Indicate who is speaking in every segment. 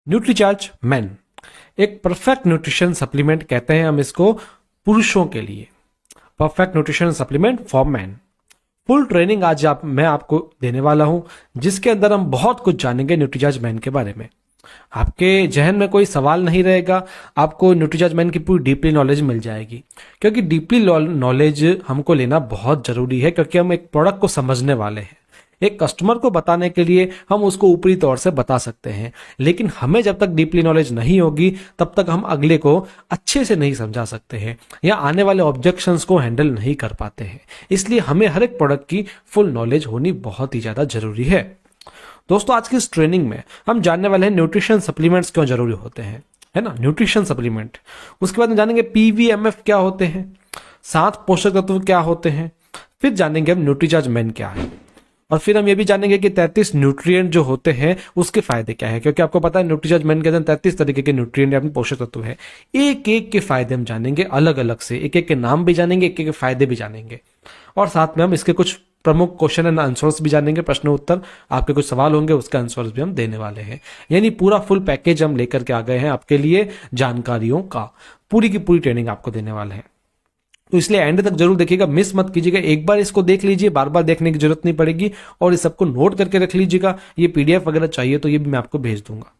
Speaker 1: Nutricharge man एक perfect nutrition supplement कहते हैं हम इसको पुरुषों के लिए। Perfect nutrition supplement for man. Full training आज मैं आपको देने वाला हूं, जिसके अंदर हम बहुत कुछ जानेंगे न्यूट्रीचार्ज मैन के बारे में। आपके जहन में कोई सवाल नहीं रहेगा, आपको न्यूट्रीचार्ज मैन की पूरी डीपली नॉलेज मिल जाएगी। क्योंकि डीपली नॉलेज हमको लेना बहुत जरूरी है, क्योंकि हम एक प्रोडक्ट को समझने वाले हैं। एक कस्टमर को बताने के लिए हम उसको ऊपरी तौर से बता सकते हैं, लेकिन हमें जब तक डीपली नॉलेज नहीं होगी तब तक हम अगले को अच्छे से नहीं समझा सकते हैं या आने वाले ऑब्जेक्शंस को हैंडल नहीं कर पाते हैं। इसलिए हमें हर एक प्रोडक्ट की फुल नॉलेज होनी बहुत ही ज्यादा जरूरी है। दोस्तों, आज की इस ट्रेनिंग में हम जानने वाले हैं न्यूट्रिशन सप्लीमेंट्स क्यों जरूरी होते हैं, है ना, न्यूट्रिशन सप्लीमेंट। उसके बाद हम जानेंगे पीवीएमएफ क्या होते हैं, 7 पोषक तत्व क्या होते हैं, फिर जानेंगे हम न्यूट्रीचार्ज मैन क्या है, और फिर हम ये भी जानेंगे कि 33 न्यूट्रिएंट जो होते हैं उसके फायदे क्या है। क्योंकि आपको पता है न्यूट्रीचार्ज मैन के अंदर 33 तरीके के न्यूट्रिएंट यानी पोषक तत्व है। एक एक के फायदे हम जानेंगे अलग अलग से, एक एक के नाम भी जानेंगे, एक एक के फायदे भी जानेंगे, और साथ में हम इसके कुछ प्रमुख क्वेश्चन एंड आंसर्स भी जानेंगे, प्रश्न उत्तर। आपके कुछ सवाल होंगे, उसके आंसर्स भी हम देने वाले हैं। यानी पूरा फुल पैकेज हम लेकर के आ गए हैं आपके लिए जानकारियों का। पूरी की पूरी ट्रेनिंग आपको देने वाले हैं, तो इसलिए एंड तक जरूर देखिएगा, मिस मत कीजिएगा। एक बार इसको देख लीजिए, बार बार देखने की जरूरत नहीं पड़ेगी, और इस सबको नोट करके रख लीजिएगा। ये पीडीएफ वगैरह चाहिए तो ये भी मैं आपको भेज दूंगा।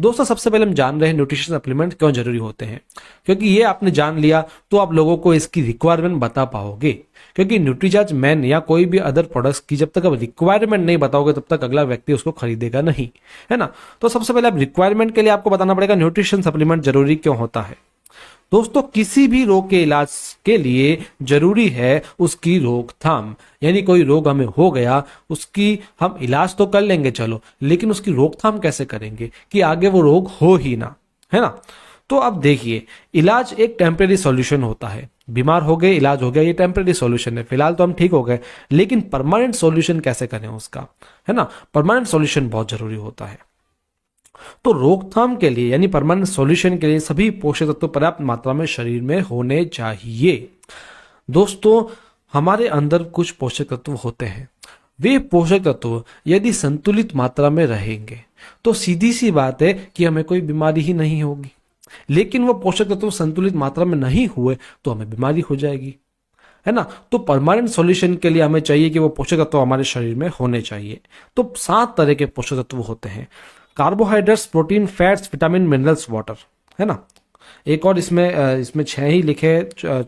Speaker 1: दोस्तों, सबसे पहले हम जान रहे हैं न्यूट्रिशन सप्लीमेंट क्यों जरूरी होते हैं। क्योंकि ये आपने जान लिया तो आप लोगों को इसकी रिक्वायरमेंट बता पाओगे। क्योंकि न्यूट्रीचार्ज मैन या कोई भी अदर प्रोडक्ट्स की जब तक आप रिक्वायरमेंट नहीं बताओगे तब तक अगला व्यक्ति उसको खरीदेगा नहीं, है ना। तो सबसे पहले आप रिक्वायरमेंट के लिए आपको बताना पड़ेगा न्यूट्रिशन सप्लीमेंट जरूरी क्यों होता है। दोस्तों, किसी भी रोग के इलाज के लिए जरूरी है उसकी रोकथाम। यानी कोई रोग हमें हो गया, उसकी हम इलाज तो कर लेंगे चलो, लेकिन उसकी रोकथाम कैसे करेंगे कि आगे वो रोग हो ही ना, है ना। तो अब देखिए, इलाज एक टेम्परेरी सॉल्यूशन होता है। बीमार हो गए, इलाज हो गया, ये टेम्परेरी सॉल्यूशन है, फिलहाल तो हम ठीक हो गए, लेकिन परमानेंट सॉल्यूशन कैसे करें उसका, है ना। परमानेंट सॉल्यूशन बहुत जरूरी होता है। तो रोकथाम के लिए यानी परमानेंट सॉल्यूशन के लिए सभी पोषक तत्व पर्याप्त मात्रा में शरीर में होने चाहिए। दोस्तों, हमारे अंदर कुछ पोषक तत्व होते हैं, वे पोषक तत्व यदि संतुलित मात्रा में रहेंगे तो सीधी सी बात है कि हमें कोई बीमारी ही नहीं होगी। लेकिन वो पोषक तत्व संतुलित मात्रा में नहीं हुए तो हमें बीमारी हो जाएगी, है ना। तो परमानेंट सॉल्यूशन के लिए हमें चाहिए कि वो पोषक तत्व हमारे शरीर में होने चाहिए। तो 7 तरह के पोषक तत्व होते हैं: carbohydrates, protein, fats, vitamin, minerals, water, है ना। एक और इसमें 6 ही लिखे,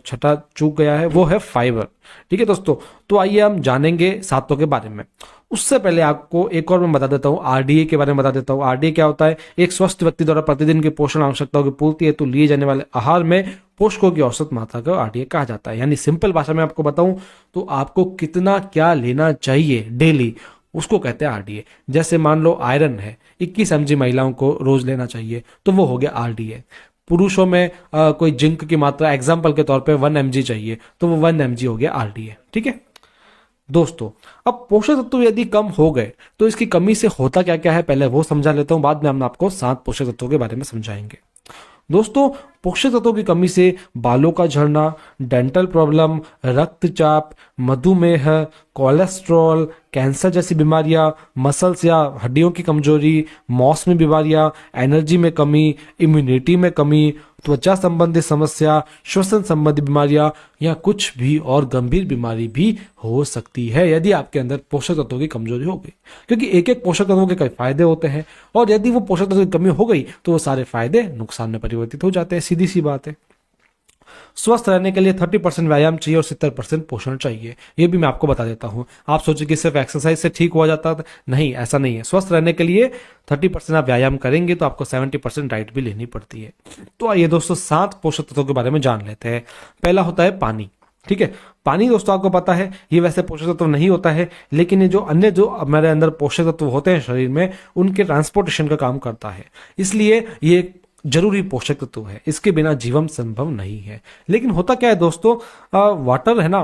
Speaker 1: छठा चूक गया है, वो है फाइबर। ठीक है दोस्तों, तो आइए हम जानेंगे 7 के बारे में। उससे पहले आपको एक और मैं बता देता हूँ, आरडीए के बारे में बता देता हूँ। आरडीए क्या होता है? एक स्वस्थ व्यक्ति द्वारा प्रतिदिन की पोषण आवश्यकताओं की पूर्ति हेतु लिए जाने वाले आहार में पोषकों की औसत मात्रा को आरडीए कहा जाता है। यानी सिंपल भाषा में आपको बताऊं तो आपको कितना क्या लेना चाहिए डेली, उसको कहते हैं आरडीए। जैसे मान लो आयरन है, 21 mg महिलाओं को रोज लेना चाहिए, तो वो हो गया आरडीए। पुरुषों में कोई जिंक की मात्रा एग्जाम्पल के तौर पे 1 mg चाहिए, तो वो 1 mg हो गया आरडीए। ठीक है दोस्तों, अब पोषक तत्व यदि कम हो गए तो इसकी कमी से होता क्या क्या है पहले वो समझा लेता हूं, बाद में हम आपको 7 पोषक तत्वों के बारे में समझाएंगे। दोस्तों, पोषक तत्वों की कमी से बालों का झड़ना, डेंटल प्रॉब्लम, रक्तचाप, मधुमेह, कोलेस्ट्रॉल, कैंसर जैसी बीमारियां, मसल्स या हड्डियों की कमजोरी, मौसमी बीमारियां, एनर्जी में कमी, इम्यूनिटी में कमी, त्वचा संबंधी समस्या, श्वसन संबंधी बीमारियां या कुछ भी और गंभीर बीमारी भी हो सकती है यदि आपके अंदर पोषक तत्वों की कमजोरी हो गई। क्योंकि एक एक पोषक तत्वों के कई फायदे होते हैं, और यदि वो पोषक तत्वों की कमी हो गई तो वो सारे फायदे नुकसान में परिवर्तित हो जाते हैं। सीधी सी बात है। स्वस्थ रहने के लिए 30% व्यायाम चाहिए और 70% पोषण चाहिए। ये भी मैं आपको बता देता हूं। आप सोचे कि सिर्फ एक्सरसाइज से ठीक हो जाता है, नहीं, ऐसा नहीं है। स्वस्थ रहने के लिए 30% आप व्यायाम करेंगे तो आपको 70% डाइट भी लेनी पड़ती है। तो आइए दोस्तों, 7 पोषक तत्वों के बारे में जान लेते हैं। पहला होता है पानी। ठीक है, पानी दोस्तों आपको पता है ये वैसे पोषक तत्व नहीं होता है, लेकिन ये जो हमारे अंदर पोषक तत्व होते हैं शरीर में, उनके ट्रांसपोर्टेशन का काम करता है। इसलिए ये जरूरी पोषक तत्व है, इसके बिना जीवन संभव नहीं है। लेकिन होता क्या है दोस्तों, वाटर है ना,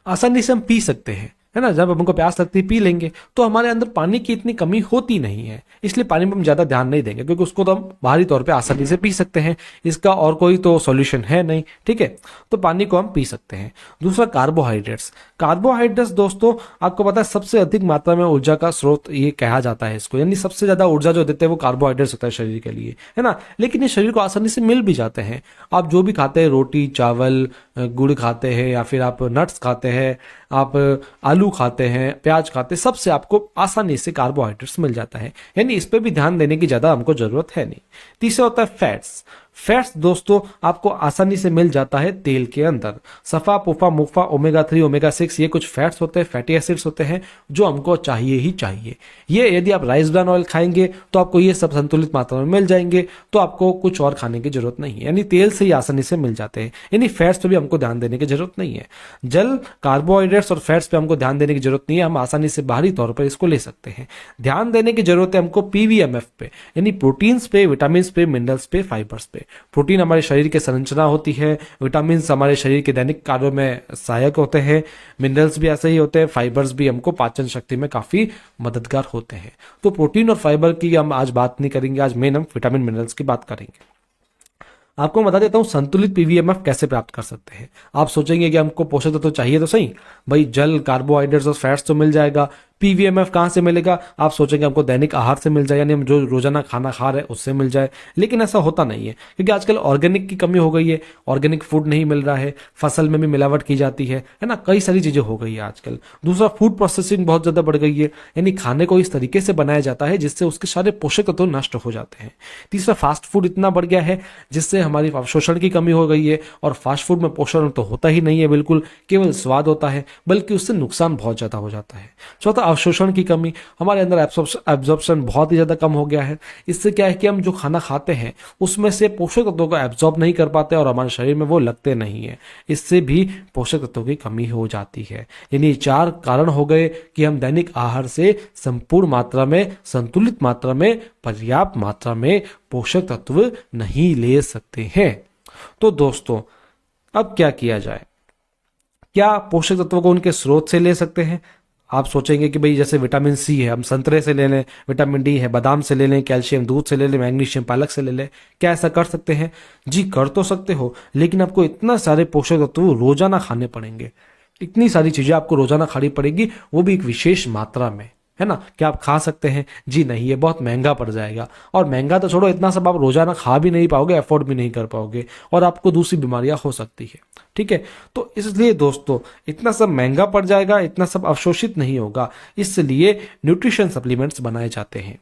Speaker 1: आसानी से हम पी सकते हैं, है है ना, जब हमको प्यास लगती है पी लेंगे, तो हमारे अंदर पानी की इतनी कमी होती नहीं है, इसलिए पानी पर हम ज्यादा ध्यान नहीं देंगे, क्योंकि उसको तो हम बाहरी तौर पे आसानी से पी सकते हैं, इसका और कोई तो सॉल्यूशन है नहीं। ठीक है, तो पानी को हम पी सकते हैं। दूसरा, कार्बोहाइड्रेट्स। कार्बोहाइड्रेट्स दोस्तों आपको पता है सबसे अधिक मात्रा में ऊर्जा का स्रोत ये कहा जाता है इसको, यानी सबसे ज्यादा ऊर्जा जो देते हैं वो कार्बोहाइड्रेट्स होता है शरीर के लिए, है ना। लेकिन ये शरीर को आसानी से मिल भी जाते हैं। आप जो भी खाते हैं, रोटी चावल गुड़ खाते हैं, या फिर आप नट्स खाते हैं, आप आलू खाते हैं, प्याज खाते हैं, सबसे आपको आसानी से कार्बोहाइड्रेट्स मिल जाता है, यानी इस पे भी ध्यान देने की ज्यादा हमको जरूरत है नहीं। तीसरा होता है फैट्स। फैट्स दोस्तों आपको आसानी से मिल जाता है तेल के अंदर। सफा पुफा मुफा ओमेगा 3 ओमेगा 6 ये कुछ फैट्स होते हैं, फैटी एसिड्स होते हैं जो हमको चाहिए ही चाहिए। ये यदि आप राइस ब्रान ऑयल खाएंगे तो आपको ये सब संतुलित मात्रा में मिल जाएंगे, तो आपको कुछ और खाने की जरूरत नहीं है, यानी तेल से ही आसानी से मिल जाते हैं, यानी फैट्स पे भी हमको ध्यान देने की जरूरत नहीं है। जल, कार्बोहाइड्रेट्स और फैट्स पे हमको ध्यान देने की जरूरत नहीं है, हम आसानी से बाहरी तौर पर इसको ले सकते हैं। ध्यान देने की जरूरत है हमको पीवीएमएफ पे, यानी प्रोटीन्स पे, विटामिन पे, मिनरल्स पे, फाइबर्स पे। प्रोटीन हमारे शरीर की संरचना होती है, विटामिन हमारे शरीर के दैनिक कार्यों में सहायक होते हैं, मिनरल्स भी ऐसे ही होते हैं, फाइबर्स भी हमको पाचन शक्ति में काफी मददगार होते हैं। तो प्रोटीन और फाइबर की हम आज बात नहीं करेंगे, आज मेन हम विटामिन मिनरल्स की बात करेंगे। आपको बता देता हूं संतुलित पीवीएमएफ कैसे प्राप्त कर सकते हैं। आप सोचेंगे कि हमको पोषक तत्व तो चाहिए, तो सही भाई जल, कार्बोहाइड्रेट्स और फैट्स तो मिल जाएगा, पीवीएमएफ कहां से मिलेगा? आप सोचेंगे हमको दैनिक आहार से मिल जाए, यानी हम जो रोजाना खाना खा रहे हैं उससे मिल जाए, लेकिन ऐसा होता नहीं है, क्योंकि आजकल ऑर्गेनिक की कमी हो गई है, ऑर्गेनिक फूड नहीं मिल रहा है, फसल में भी मिलावट की जाती है ना, कई सारी चीजें हो गई है आजकल। दूसरा, फूड प्रोसेसिंग बहुत ज्यादा बढ़ गई है, यानी खाने को इस तरीके से बनाया जाता है जिससे उसके सारे पोषक तत्व नष्ट हो जाते हैं। तीसरा, फास्ट फूड इतना बढ़ गया है जिससे हमारी अवशोषण की कमी हो गई है, और फास्ट फूड में पोषण तो होता ही नहीं है बिल्कुल, केवल स्वाद होता है, बल्कि उससे नुकसान बहुत ज्यादा हो जाता है। चौथा, अवशोषण की कमी, हमारे अंदर एब्जॉर्प्शन बहुत ही ज्यादा कम हो गया है। इससे क्या है कि हम जो खाना खाते हैं उसमें से पोषक तत्वों को एब्जॉर्ब नहीं कर पाते और हमारे शरीर में वो लगते नहीं है, इससे भी पोषक तत्वों की कमी हो जाती है। यानी 4 कारण हो गए कि हम दैनिक आहार से संपूर्ण मात्रा में, संतुलित मात्रा में, पर्याप्त मात्रा में पोषक तत्व नहीं ले सकते हैं। तो दोस्तों अब क्या किया जाए? क्या पोषक तत्वों को उनके स्रोत से ले सकते हैं? आप सोचेंगे कि भाई जैसे विटामिन सी है हम संतरे से ले लें, विटामिन डी है बादाम से ले लें, कैल्शियम दूध से ले लें, मैग्नीशियम पालक से ले लें, क्या ऐसा कर सकते हैं? जी कर तो सकते हो, लेकिन आपको इतना सारे पोषक तत्व रोजाना खाने पड़ेंगे, इतनी सारी चीजें आपको रोजाना खानी पड़ेगी, वो भी एक विशेष मात्रा में, है ना। क्या आप खा सकते हैं? जी नहीं, ये बहुत महंगा पड़ जाएगा, और महंगा तो छोड़ो, इतना सब आप रोजाना खा भी नहीं पाओगे, अफोर्ड भी नहीं कर पाओगे, और आपको दूसरी बीमारियां हो सकती है। ठीक है, तो इसलिए दोस्तों इतना सब महंगा पड़ जाएगा, इतना सब अवशोषित नहीं होगा, इसलिए न्यूट्रिशन सप्लीमेंट्स बनाए जाते हैं,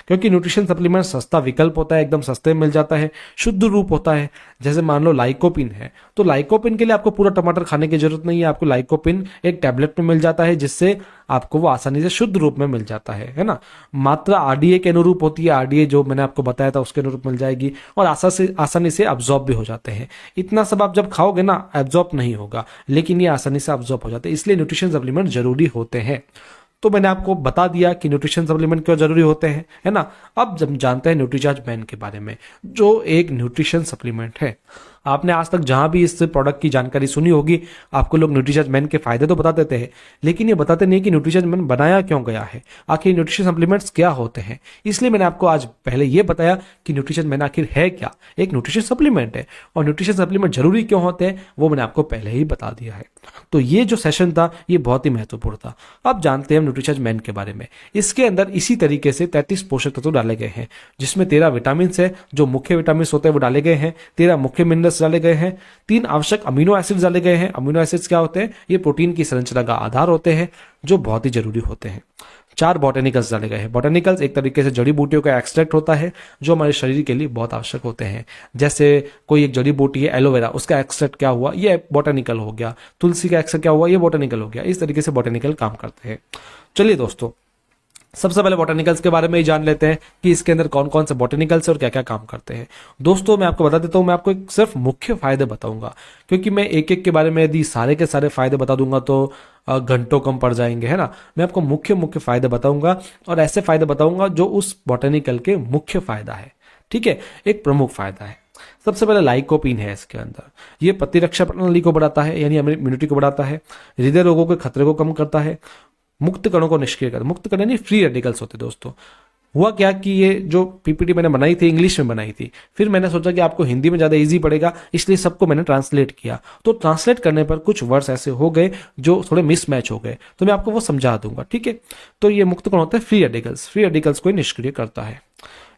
Speaker 1: क्योंकि न्यूट्रिशन सप्लीमेंट सस्ता विकल्प होता है, एकदम सस्ते में मिल जाता है, शुद्ध रूप होता है। जैसे मान लो लाइकोपिन है, तो लाइकोपिन के लिए आपको पूरा टमाटर खाने की जरूरत नहीं है, आपको लाइकोपिन एक टैबलेट में मिल जाता है, जिससे आपको वो आसानी से शुद्ध रूप में मिल जाता है ना। मात्रा आरडीए के अनुरूप होती है, आरडीए जो मैंने आपको बताया था उसके अनुरूप मिल जाएगी, और आसानी से अब्जॉर्ब भी हो जाते हैं। इतना सब आप जब खाओगे ना एब्जॉर्ब नहीं होगा, लेकिन ये आसानी से अब्जॉर्ब हो जाते हैं, इसलिए न्यूट्रिशन सप्लीमेंट जरूरी होते हैं। तो मैंने आपको बता दिया कि न्यूट्रिशन सप्लीमेंट क्यों जरूरी होते हैं, है ना। अब जब जानते हैं न्यूट्रीचार्ज मैन के बारे में, जो एक न्यूट्रिशन सप्लीमेंट है। आपने आज तक जहां भी इस प्रोडक्ट की जानकारी सुनी होगी, आपको लोग न्यूट्रीचार्ज मैन के फायदे तो बता देते हैं, लेकिन ये बताते नहीं कि न्यूट्रीचार्ज मैन बनाया क्यों गया है, आखिर न्यूट्रिशन सप्लीमेंट्स क्या होते हैं। इसलिए मैंने आपको आज पहले ये बताया कि न्यूट्रिचार्ज मैन आखिर है क्या, एक न्यूट्रिशन सप्लीमेंट है, और न्यूट्रिशन सप्लीमेंट जरूरी क्यों होते हैं वो मैंने आपको पहले ही बता दिया है। तो ये जो सेशन था ये बहुत ही महत्वपूर्ण था। अब जानते हैं हम न्यूट्रीचार्ज मैन के बारे में। इसके अंदर इसी तरीके से 33 पोषक तत्व डाले गए हैं, जिसमें 13 विटामिन है, जो मुख्य विटामिन होते हैं वो डाले गए हैं, 13 मुख्य मिनरल्स डाले गए हैं, 3 आवश्यक अमीनो एसिड्स डाले गए हैं। अमीनो एसिड्स क्या होते हैं? ये प्रोटीन की संरचना का आधार होते हैं, जो बहुत ही जरूरी होते हैं। 4 बॉटेनिकल्स डाले गए हैं। बॉटेनिकल्स एक तरीके से जड़ी बूटियों का एक्सट्रैक्ट होता है, जो हमारे शरीर के लिए बहुत आवश्यक होते हैं। जैसे कोई एक जड़ी बूटी है एलोवेरा, उसका एक्सट्रैक्ट क्या हुआ? ये बॉटेनिकल हो गया। तुलसी का एक्सट्रैक्ट क्या हुआ? ये बॉटेनिकल हो गया। इस तरीके से बॉटेनिकल काम करते हैं। चलिए दोस्तों, सबसे पहले बॉटेनिकल्स के बारे में ही जान लेते हैं कि इसके अंदर कौन कौन से बॉटेनिकल्स और क्या क्या काम करते हैं। दोस्तों मैं आपको बता देता हूं, मैं आपको एक सिर्फ मुख्य फायदे बताऊंगा, क्योंकि मैं एक एक के बारे में यदि सारे के सारे फायदे बता दूंगा तो घंटों कम पड़ जाएंगे, है ना। मैं आपको मुख्य मुख्य फायदे बताऊंगा, और ऐसे फायदे बताऊंगा जो उस बॉटेनिकल के मुख्य फायदा है। ठीक है, एक प्रमुख फायदा है। सबसे पहले लाइकोपीन है इसके अंदर, ये प्रतिरक्षा प्रणाली को बढ़ाता है, यानी इम्यूनिटी को बढ़ाता है, हृदय रोगों के खतरे को कम करता है, मुक्त कणों को निष्क्रिय करता है। मुक्त कण यानी फ्री रेडिकल्स होते दोस्तों। हुआ क्या कि ये जो पीपीटी मैंने बनाई थी इंग्लिश में बनाई थी, फिर मैंने सोचा कि आपको हिंदी में ज़्यादा इजी पड़ेगा, इसलिए सबको मैंने ट्रांसलेट किया। तो ट्रांसलेट करने पर कुछ वर्ड्स ऐसे हो गए जो थोड़े मिसमैच हो गए, तो मैं आपको वो समझा दूंगा, ठीक है। तो ये मुक्त कण होता है फ्री रेडिकल्स, फ्री रेडिकल्स को निष्क्रिय करता है।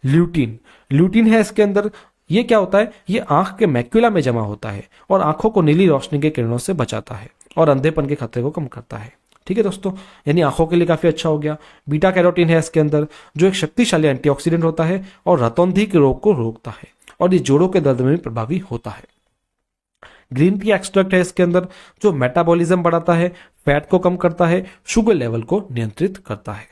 Speaker 1: ल्यूटीन, ल्यूटीन है इसके अंदर, ये क्या होता है, ये आंख के मैक्यूला में जमा होता है और आंखों को नीली रोशनी के किरणों से बचाता है और अंधेपन के खतरे को कम करता है, ठीक है दोस्तों, यानी आंखों के लिए काफी अच्छा हो गया। बीटा कैरोटीन है इसके अंदर, जो एक शक्तिशाली एंटीऑक्सीडेंट होता है और रतौंधी के रोग को रोकता है और ये जोड़ों के दर्द में भी प्रभावी होता है। ग्रीन टी एक्सट्रैक्ट है इसके अंदर, जो मेटाबॉलिज्म बढ़ाता है, फैट को कम करता है, शुगर लेवल को नियंत्रित करता है।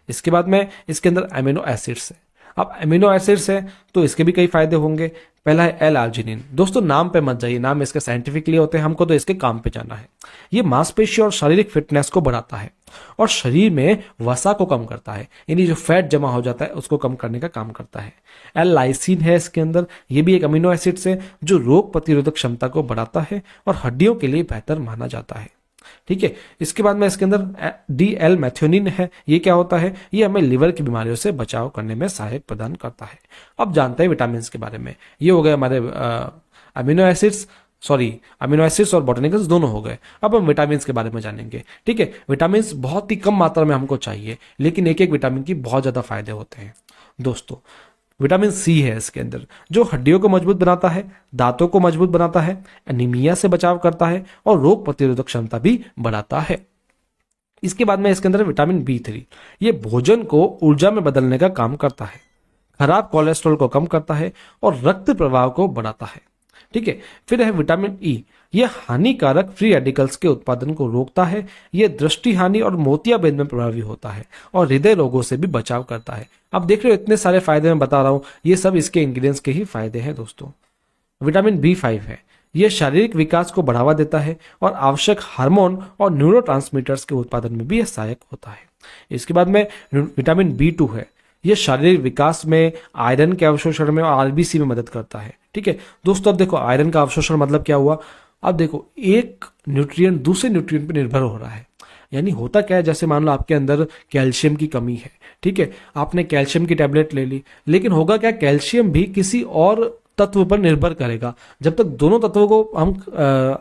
Speaker 1: इसके बाद में इसके अंदर अमीनो एसिड्स है। अब अमीनो एसिड्स है तो इसके भी कई फायदे होंगे। पहला है एल आर्जिनिन। दोस्तों नाम पे मत जाइए, नाम इसके साइंटिफिकली होते हैं, हमको तो इसके काम पे जाना है। ये मांसपेशी और शारीरिक फिटनेस को बढ़ाता है और शरीर में वसा को कम करता है, यानी जो फैट जमा हो जाता है उसको कम करने का काम करता है। एल लाइसिन है इसके अंदर, ये भी एक अमीनो एसिड्स है जो रोग प्रतिरोधक क्षमता को बढ़ाता है और हड्डियों के लिए बेहतर माना जाता है, ठीक है। इसके बाद में इसके अंदर डी एल मैथ्योनिन है, ये क्या होता है, ये हमें लिवर की बीमारियों से बचाव करने में सहायक प्रदान करता है। अब जानते हैं विटामिन के बारे में। ये हो गए हमारे अमीनो एसिड्स और बोटेनिकल्स दोनों हो गए। अब हम विटामिन के बारे में जानेंगे, ठीक है। विटामिन बहुत ही कम मात्रा में हमको चाहिए, लेकिन एक एक विटामिन की बहुत ज्यादा फायदे होते हैं दोस्तों। विटामिन सी है इसके अंदर, जो हड्डियों को मजबूत बनाता है, दांतों को मजबूत बनाता है, एनीमिया से बचाव करता है और रोग प्रतिरोधक क्षमता भी बढ़ाता है। इसके बाद में इसके अंदर विटामिन बी3, ये भोजन को ऊर्जा में बदलने का काम करता है, खराब कोलेस्ट्रॉल को कम करता है और रक्त प्रवाह को बढ़ाता है, ठीक है। फिर है विटामिन ई, यह हानिकारक फ्री रेडिकल्स के उत्पादन को रोकता है, यह दृष्टि हानि और मोतियाबिंद में प्रभावी होता है और हृदय रोगों से भी बचाव करता है। अब देख रहे हो इतने सारे फायदे मैं बता रहा हूं, ये सब इसके इंग्रेडिएंट्स के ही फायदे हैं दोस्तों। विटामिन बी5 है, यह शारीरिक विकास को बढ़ावा देता है और आवश्यक हार्मोन और न्यूरोट्रांसमीटर्स के उत्पादन में भी यह सहायक होता है। इसके बाद में विटामिन बी2 है, यह शारीरिक विकास में, आयरन के अवशोषण में और आरबीसी में मदद करता है, ठीक है दोस्तों। अब देखो आयरन का अवशोषण मतलब क्या हुआ, अब देखो एक न्यूट्रिएंट दूसरे न्यूट्रिएंट पर निर्भर हो रहा है, यानी होता क्या है, जैसे मान लो आपके अंदर कैल्शियम की कमी है, ठीक है, आपने कैल्शियम की टैबलेट ले ली, लेकिन होगा क्या, कैल्शियम भी किसी और तत्व पर निर्भर करेगा। जब तक दोनों तत्वों को हम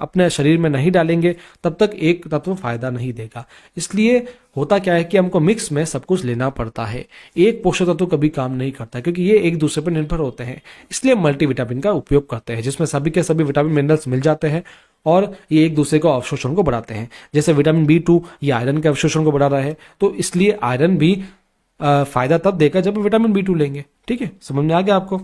Speaker 1: अपने शरीर में नहीं डालेंगे तब तक एक तत्व फायदा नहीं देगा। इसलिए होता क्या है कि हमको मिक्स में सब कुछ लेना पड़ता है, एक पोषक तत्व कभी काम नहीं करता क्योंकि ये एक दूसरे पर निर्भर होते हैं। इसलिए मल्टीविटामिन का उपयोग करते हैं जिसमें सभी के सभी विटामिन मिनरल्स मिल जाते हैं और ये एक दूसरे को अवशोषण को बढ़ाते हैं। जैसे विटामिन बी2 ये आयरन के अवशोषण को बढ़ा रहा है, तो इसलिए आयरन भी फायदा तब देगा जब विटामिन बी2 लेंगे, ठीक है, समझ में आ गया आपको।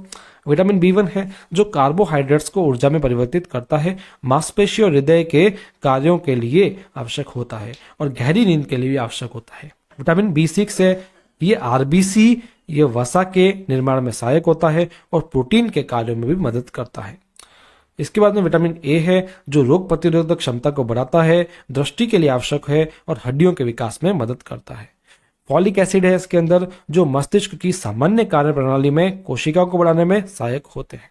Speaker 1: विटामिन बी1 है जो कार्बोहाइड्रेट्स को ऊर्जा में परिवर्तित करता है, मांसपेशी और हृदय के कार्यों के लिए आवश्यक होता है और गहरी नींद के लिए भी आवश्यक होता है। विटामिन बी6 है, ये आरबीसी, ये वसा के निर्माण में सहायक होता है और प्रोटीन के कार्यों में भी मदद करता है। इसके बाद में विटामिन ए है जो रोग प्रतिरोधक क्षमता को बढ़ाता है, दृष्टि के लिए आवश्यक है और हड्डियों के विकास में मदद करता है। फॉलिक एसिड है इसके अंदर जो मस्तिष्क की सामान्य कार्य प्रणाली में कोशिकाओं को बढ़ाने में सहायक होते हैं।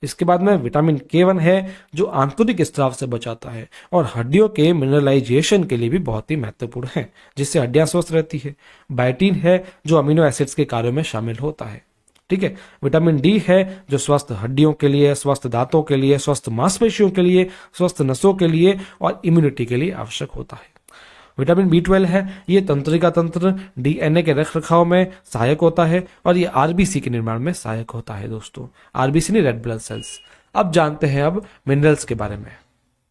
Speaker 1: इसके बाद में विटामिन K1 है जो आंतरिक स्त्राव से बचाता है और हड्डियों के मिनरलाइजेशन के लिए भी बहुत ही महत्वपूर्ण है, जिससे हड्डियां स्वस्थ रहती है। बायोटीन है जो अमीनो एसिड्स के कार्यों में शामिल होता है, ठीक है। विटामिन डी है जो स्वस्थ हड्डियों के लिए, स्वस्थ दांतों के लिए, स्वस्थ मांसपेशियों के लिए, स्वस्थ नसों के लिए और इम्यूनिटी के लिए आवश्यक होता है। विटामिन बी12 है, ये तंत्रिका तंत्र, डीएनए के रख रखाव में सहायक होता है और ये आरबीसी के निर्माण में सहायक होता है दोस्तों, आरबीसी नहीं, रेड ब्लड सेल्स। अब जानते हैं अब मिनरल्स के बारे में।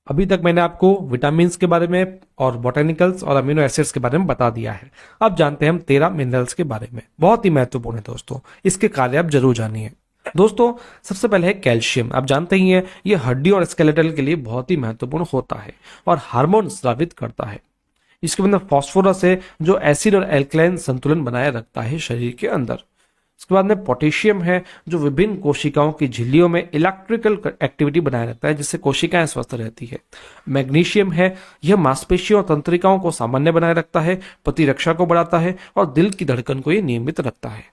Speaker 1: अभी तक मैंने आपको विटामिन के बारे में और बोटेनिकल्स और अमीनो एसिड्स के बारे में बता दिया है। अब जानते हैं हम 13 मिनरल्स के बारे में, बहुत ही महत्वपूर्ण है दोस्तों, इसके कार्य आप जरूर जानिए। दोस्तों सबसे पहले है कैल्शियम। आप जानते ही हैं ये हड्डी और स्केलेटल के लिए बहुत ही महत्वपूर्ण होता है और हार्मोन स्रावित करता है। इसके अंदर फास्फोरस है जो एसिड और एल्कलाइन संतुलन बनाए रखता है शरीर के अंदर। इसके बाद में पोटेशियम है जो विभिन्न कोशिकाओं की झिल्लियों में इलेक्ट्रिकल एक्टिविटी बनाए रखता है जिससे कोशिकाएं स्वस्थ रहती है। मैग्नीशियम है, यह मांसपेशियों और तंत्रिकाओं को सामान्य बनाए रखता है, प्रतिरक्षा को बढ़ाता है और दिल की धड़कन को ये नियमित रखता है।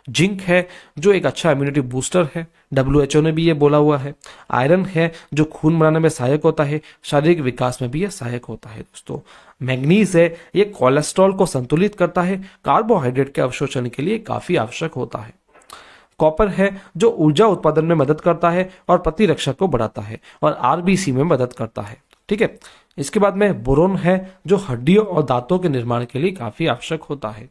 Speaker 1: जिंक है जो एक अच्छा इम्यूनिटी बूस्टर है, WHO ने भी ये बोला हुआ है। आयरन है जो खून बनाने में सहायक होता है, शारीरिक विकास में भी ये सहायक होता है दोस्तों। मैग्नीज है, ये कोलेस्ट्रॉल को संतुलित करता है, कार्बोहाइड्रेट के अवशोषण के लिए काफी आवश्यक होता है। कॉपर है जो ऊर्जा उत्पादन में मदद करता है और प्रतिरक्षा को बढ़ाता है और आरबीसी में मदद करता है। ठीक है, इसके बाद में बोरोन है जो हड्डियों और दांतों के निर्माण के लिए काफी आवश्यक होता है।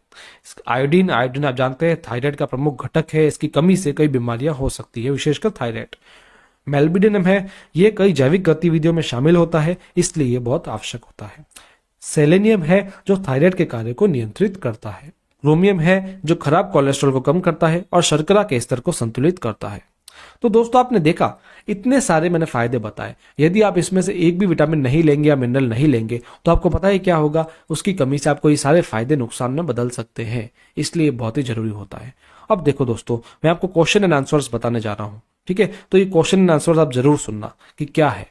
Speaker 1: आयोडीन आयोडीन आप जानते हैं थायराइड का प्रमुख घटक है, इसकी कमी से कई बीमारियां हो सकती है, विशेषकर थायराइड। मेल्बिडिनम है, ये कई जैविक गतिविधियों में शामिल होता है, इसलिए ये बहुत आवश्यक होता है। सेलेनियम है जो थायराइड के कार्य को नियंत्रित करता है। क्रोमियम है जो खराब कोलेस्ट्रॉल को कम करता है और शर्करा के स्तर को संतुलित करता है। तो दोस्तों आपने देखा, इतने सारे मैंने फायदे बताए। यदि आप इसमें से एक भी विटामिन नहीं लेंगे या मिनरल नहीं लेंगे तो आपको पता है क्या होगा, उसकी कमी से आपको ये सारे फायदे नुकसान में बदल सकते हैं, इसलिए बहुत ही जरूरी होता है। अब देखो दोस्तों, मैं आपको क्वेश्चन एंड आंसर्स बताने जा रहा हूं, ठीक है? तो ये क्वेश्चन एंड आंसर्स आप जरूर सुनना कि क्या है।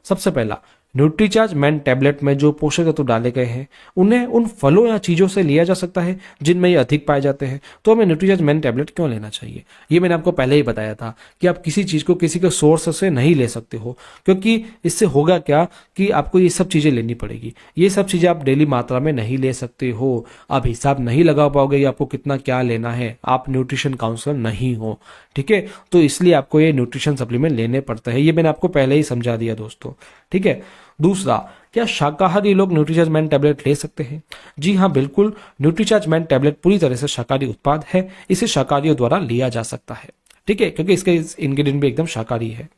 Speaker 1: सबसे पहला, न्यूट्रीचार्ज मैन टैबलेट में जो पोषक तत्व डाले गए हैं उन्हें उन फलों या चीजों से लिया जा सकता है जिनमें ये अधिक पाए जाते हैं, तो हमें न्यूट्रीचार्ज मैन टैबलेट क्यों लेना चाहिए? ये मैंने आपको पहले ही बताया था कि आप किसी चीज को किसी के सोर्स से नहीं ले सकते हो, क्योंकि इससे होगा क्या कि आपको ये सब चीजें लेनी पड़ेगी। ये सब चीजें आप डेली मात्रा में नहीं ले सकते हो, आप हिसाब नहीं लगा पाओगे कि आपको कितना क्या लेना है, आप न्यूट्रिशन काउंसलर नहीं हो, ठीक है? तो इसलिए आपको ये न्यूट्रिशन सप्लीमेंट लेने पड़ते हैं, ये मैंने आपको पहले ही समझा दिया दोस्तों, ठीक है? दूसरा, क्या शाकाहारी लोग न्यूट्रीचार्ज मैन टैबलेट ले सकते हैं? जी हाँ, बिल्कुल। न्यूट्रीचार्ज मैन टैबलेट पूरी तरह से शाकाहारी उत्पाद है, इसे शाकाहारियों द्वारा लिया जा सकता है, ठीक है, क्योंकि इसके इंग्रेडिएंट भी एकदम शाकाहारी है।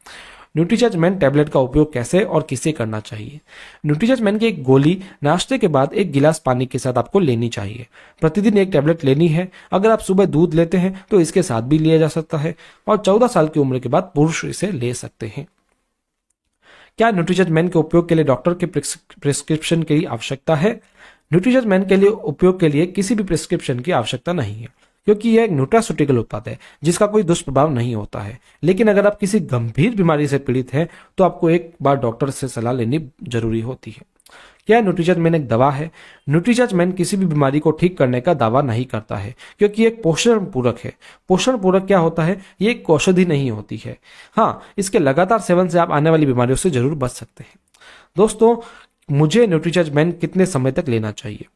Speaker 1: न्यूट्रीचार्ज मैन टैबलेट का उपयोग कैसे और किसे करना चाहिए? न्यूट्रीचार्ज मैन की एक गोली नाश्ते के बाद एक गिलास पानी के साथ आपको लेनी चाहिए। प्रतिदिन एक टैबलेट लेनी है। अगर आप सुबह दूध लेते हैं तो इसके साथ भी लिया जा सकता है और 14 साल की उम्र के बाद पुरुष इसे ले सकते हैं। क्या न्यूट्रीचार्ज मैन के उपयोग के लिए डॉक्टर के प्रिस्क्रिप्शन की आवश्यकता है? न्यूट्रीचार्ज मैन के लिए उपयोग के लिए किसी भी प्रिस्क्रिप्शन की आवश्यकता नहीं है, क्योंकि यह एक न्यूट्रास्यूटिकल उत्पाद है जिसका कोई दुष्प्रभाव नहीं होता है। लेकिन अगर आप किसी गंभीर बीमारी से पीड़ित हैं तो आपको एक बार डॉक्टर से सलाह लेनी जरूरी होती है। क्या न्यूट्रीचार्ज मैन एक दवा है? न्यूट्रीचार्ज मैन किसी भी बीमारी को ठीक करने का दावा नहीं करता है, क्योंकि एक पोषण पूरक है। पोषण पूरक क्या होता है? ये एक औषधि नहीं होती है। हाँ, इसके लगातार सेवन से आप आने वाली बीमारियों से जरूर बच सकते हैं। दोस्तों, मुझे न्यूट्रीचार्ज मैन कितने समय तक लेना चाहिए?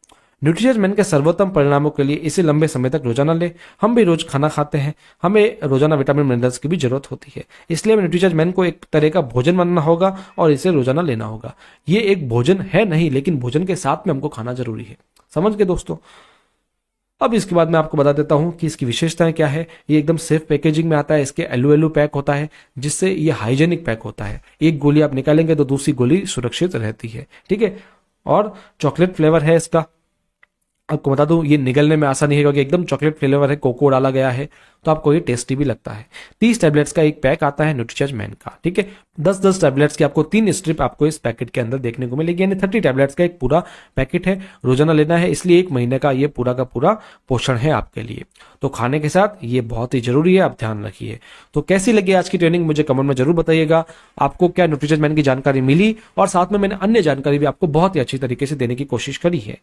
Speaker 1: न्यूट्रीचार्ज मैन के सर्वोत्तम परिणामों के लिए इसे लंबे समय तक रोजाना ले। हम भी रोज खाना खाते हैं, हमें रोजाना विटामिन मिनरल्स की भी जरूरत होती है, इसलिए हमें न्यूट्रीचार्ज मैन को एक तरह का भोजन मानना होगा और इसे रोजाना लेना होगा। ये एक भोजन है नहीं, लेकिन भोजन के साथ में हमको खाना जरूरी है। समझ गए दोस्तों? अब इसके बाद मैं आपको बता देता हूं कि इसकी विशेषताएं क्या है। ये एकदम सेफ पैकेजिंग में आता है, इसके एलओ पैक होता है जिससे ये हाइजेनिक पैक होता है। एक गोली आप निकालेंगे तो दूसरी गोली सुरक्षित रहती है, ठीक है? और चॉकलेट फ्लेवर है इसका। आपको बता दूं, ये निगलने में आसानी है क्योंकि एकदम चॉकलेट फ्लेवर है, कोको डाला गया है, तो आपको ये टेस्टी भी लगता है। 30 टैबलेट्स का एक पैक आता है न्यूट्रीचार्ज मैन का, ठीक है? 10-10 टैबलेट्स की आपको 3 स्ट्रिप आपको इस पैकेट के अंदर देखने को मिलेगी, यानी 30 टैबलेट्स का एक पूरा पैकेट है। रोजाना लेना है, इसलिए 1 महीने का ये पूरा का पूरा पोषण है आपके लिए। तो खाने के साथ ये बहुत ही जरूरी है, आप ध्यान रखिए। तो कैसी लगी आज की ट्रेनिंग मुझे कमेंट में जरूर बताइएगा। आपको क्या न्यूट्रीचार्ज मैन की जानकारी मिली, और साथ में मैंने अन्य जानकारी भी आपको बहुत ही अच्छी तरीके से देने की कोशिश करी है।